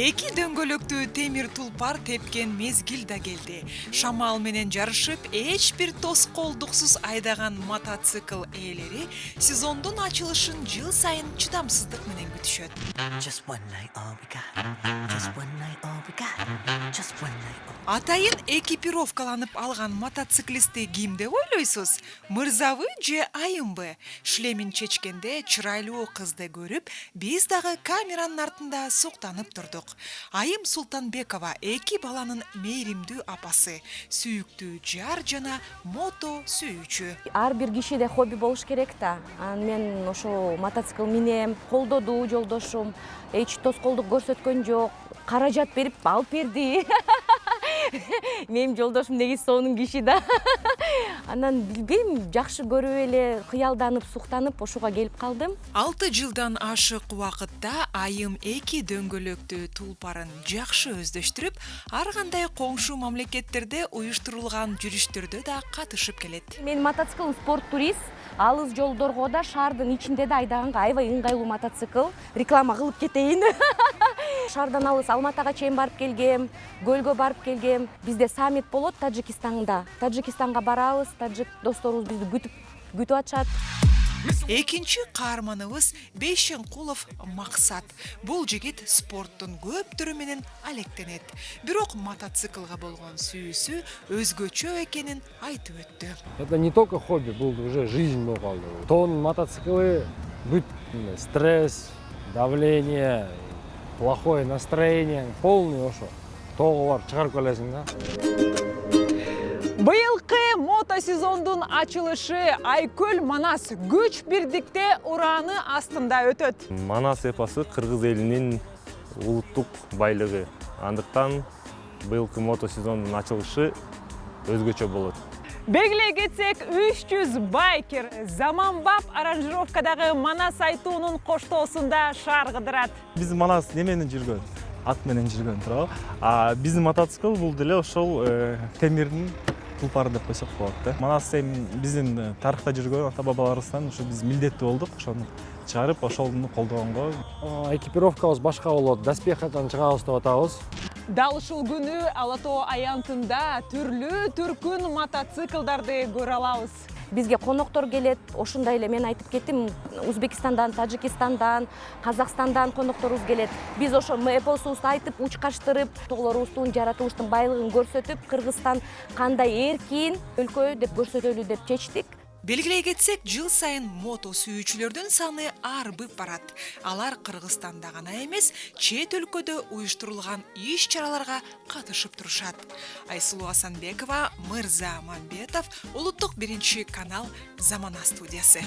Эки дөңгөлөктүү темир тулпар тепкен мезгил да келди. Шамал менен жарышып, эч бир тоскоолдуксуз айдаган мотоцикл ээлери сезондун ачылышын жыл сайын чыдамсыздык менен күтүшөт. Атайын экипировкаланып алган мотоциклистти ким деп ойлойсуз? Мырзабы же айымбы? Шлемин чечкенде чырайлуу кызды көрүп, биз дагы камеранын артында суктанып турдук. Айым Султанбекова эки баланын мээримдүү апасы, сүйүктүү жар жана мото сүйүүчү. Ар бир кишиде хобби болуш керек да. Мен ошо мотоцикл минем, колдоду жолдошум, эч тоскоолдук көрсөткөн жок. Каражат берип алып берди. Менин жолдошум негизи сонун киши да. Анан билбейм, жакшы көрүп эле кыялданып, суктанып ошого келип калдым. 6 жылдан ашык убакытта айым эки дөңгөлөктүү тулпарын жакшы өздөштүрүп, ар кандай коңшу мамлекеттерде уюштурулган жүрүштөрдө да катышып келет. Менин мотоциклым спорт турист. Алыс жолдорго да, шаардын ичинде да айдаганга аябай ыңгайлуу мотоцикл. Реклама кылып кетейин. Шаардан алыс Алматага чейин барып келгем, көлгө барып келгем. Бизде саммит болот Тажикстанда. Тажикстанга барабыз, тажик досторубуз бизди күтүп атышат. Экинчи каарманыбыз Бейшенкулов Максат. Бул жигит спорттун көп түрү менен алектенет. Бирок мотоциклга болгон сүйүүсү өзгөчө экенин айтып өттү. Это не только хобби, был уже жизнь болуп калды. Тон мотоциклы, быт, стресс, давление, плохое настроение, полный ошо. Тоого барып чыгарып келесиң да. Быйылкы мотосезондун ачылышы Айкөл Манас күч бирдикте ураны астында өтөт. Манас эпосы кыргыз элинин улуттук байлыгы. Андыктан быйылкы мотосезондун ачылышы өзгөчө болот. Белгилей кетсек, 300 байкер заманбап аранжировкадагы Манас айтуунун коштоосунда шаргыдырат. Биз Манас неменен жүргөн? Ат менен жүргөн туурабы? Биздин мотоцикл бул деле ошол темирдин тулпары деп койсок болот да. Манас биздин тарыхта жүргөн ата бабаларыбыздан ушу биз милдеттүү болдук, ошону чыгарып, ошону колдогонго. Экипировкабыз башка болот, доспехтан чыгабыз деп атабыз. Дал ушул күнү Ала Тоо аянтында түрлүү түркүн мотоциклдарды көрө алабыз. Бизге коноктор келет, ошондой эле мен айтып кеттим, Узбекистандан, Тажикистандан, Казакстандан конокторубуз келет. Биз ошо эпосубузду айтып, учкаштырып, тоолорубуздун, жаратылыштын байлыгын көрсөтүп, Кыргызстан кандай эркин өлкө деп көрсөтөлү деп чечтик. Белгилей кетсек, жыл сайын мото сүйүүчүлөрдүн саны арбып барат. Алар Кыргызстанда гана эмес, чет өлкөдө уюштурулган иш-чараларга катышып турушат. Айсулуу Асанбекова, Мырза Мамбетов, Улуттук биринчи канал, Замана студиясы.